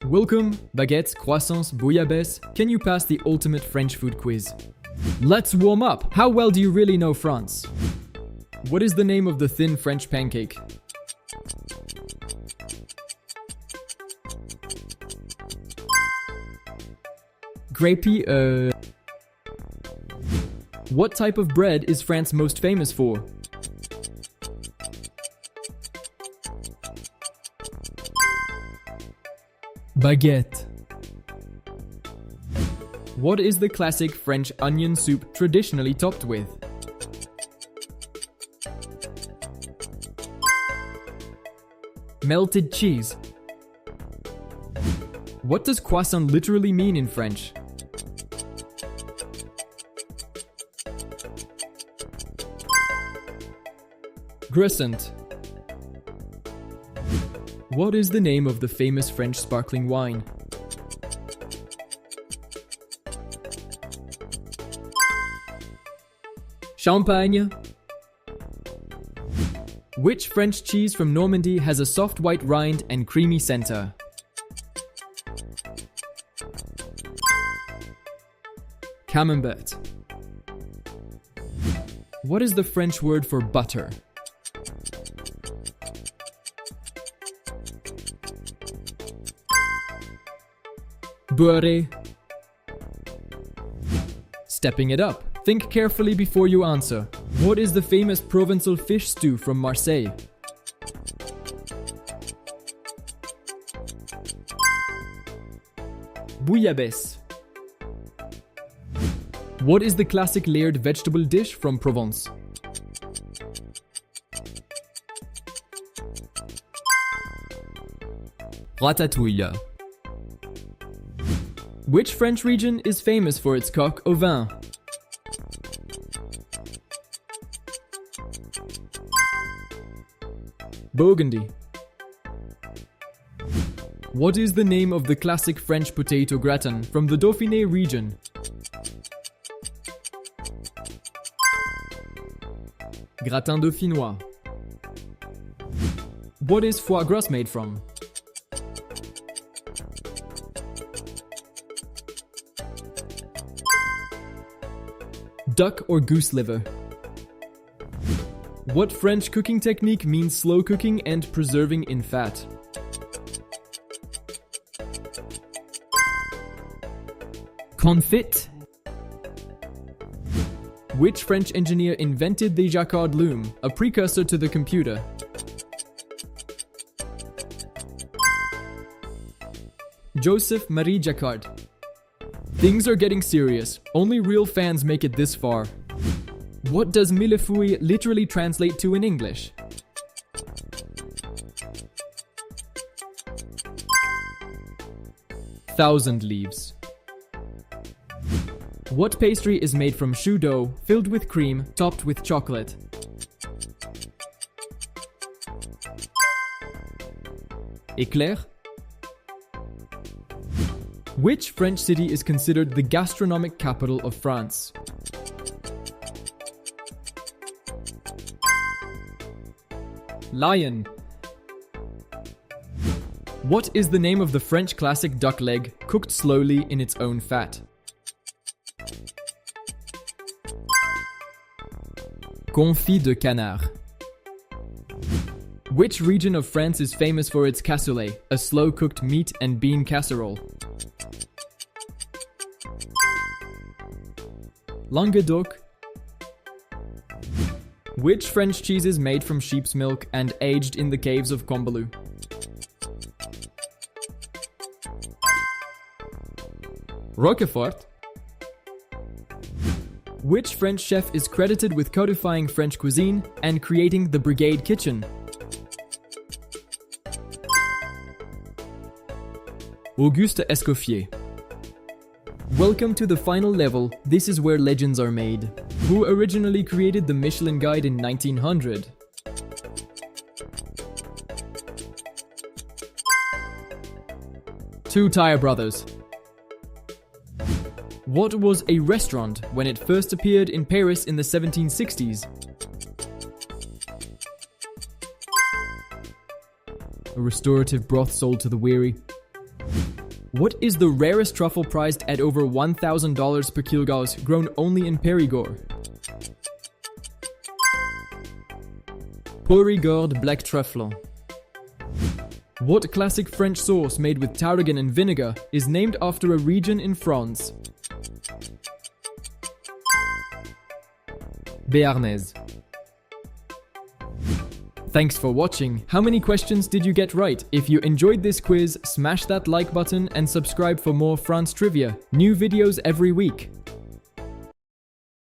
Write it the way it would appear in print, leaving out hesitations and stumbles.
Welcome, baguettes, croissants, bouillabaisse. Can you pass the ultimate French food quiz? Let's warm up. How well do you really know France? What is the name of the thin French pancake? Grapey, What type of bread is France most famous for? Baguette. What is the classic French onion soup traditionally topped with? Melted cheese. What does croissant literally mean in French? Croissant. What is the name of the famous French sparkling wine? Champagne. Which French cheese from Normandy has a soft white rind and creamy center? Camembert. What is the French word for butter? Beurre. Stepping it up. Think carefully before you answer. What is the famous Provençal fish stew from Marseille? Bouillabaisse. What is the classic layered vegetable dish from Provence? Ratatouille. Which French region is famous for its coq au vin? Burgundy. What is the name of the classic French potato gratin from the Dauphiné region? Gratin dauphinois. What is foie gras made from? Duck or goose liver. What French cooking technique means slow cooking and preserving in fat? Confit. Which French engineer invented the Jacquard loom, a precursor to the computer? Joseph Marie Jacquard. Things are getting serious. Only real fans make it this far. What does millefeuille literally translate to in English? Thousand leaves. What pastry is made from choux dough, filled with cream, topped with chocolate? Éclair. Which French city is considered the gastronomic capital of France? Lyon. What is the name of the French classic duck leg cooked slowly in its own fat? Confit de canard. Which region of France is famous for its cassoulet, a slow-cooked meat and bean casserole? Languedoc. Which French cheese is made from sheep's milk and aged in the caves of Combloux? Roquefort. Which French chef is credited with codifying French cuisine and creating the Brigade Kitchen? Auguste Escoffier. Welcome to the final level. This is where legends are made. Who originally created the Michelin Guide in 1900? Two Tire Brothers. What was a restaurant when it first appeared in Paris in the 1760s? A restorative broth sold to the weary. What is the rarest truffle priced at over $1,000 per kilogauss, grown only in Périgord? Périgord Black Truffle. What classic French sauce made with tarragon and vinegar is named after a region in France? Béarnaise. Thanks for watching. How many questions did you get right? If you enjoyed this quiz, smash that like button and subscribe for more France trivia. New videos every week.